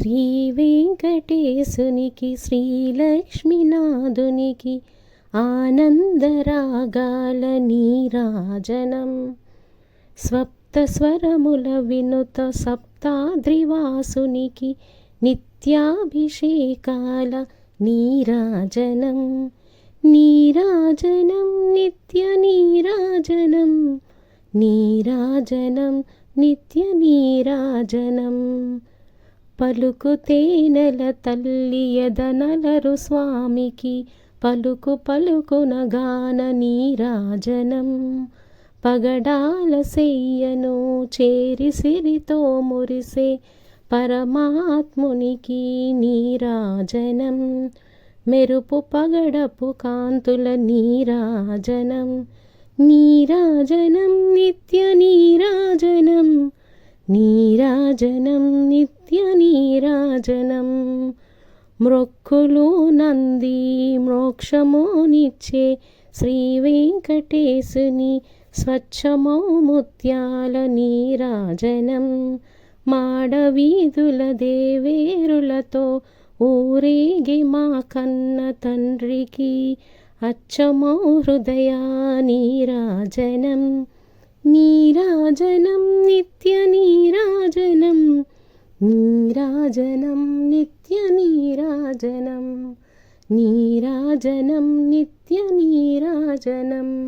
శ్రీ వెంకటేశునికి శ్రీలక్ష్మీనాథునికి ఆనందరాగాల నీరాజనం. స్వప్తస్వరముల వినుత సప్తాద్రివాసునికి నిత్యాభిషేకాల నీరాజనం. నీరాజనం నిత్య నీరాజనం, నీరాజనం నిత్య నీరాజనం. పలుకు తేనెల తల్లి ఎదనలరు స్వామికి పలుకు పలుకున గాన నీరాజనం. పగడాల సెయ్యను చేరి సిరితో మురిసే పరమాత్మునికి నీరాజనం. మెరుపు పగడపు కాంతుల నీరాజనం. నీరాజనం నిత్య నీరాజనం, నీరాజనం నిత్య నీరాజనం. మ్రొక్కులు నంది మోక్షమునిచ్చే శ్రీ వెంకటేశుని స్వచ్ఛమౌ ముత్యాల నీరాజనం. మాడవీధుల దేవేరులతో ఊరేగి మా కన్న తండ్రికి అచ్చమౌ హృదయ నీరాజనం. నీరాజనం నిత్య నీరాజనం, నీరాజనం నిత్య నీరాజనం, నీరాజనం నిత్య నీరాజనం.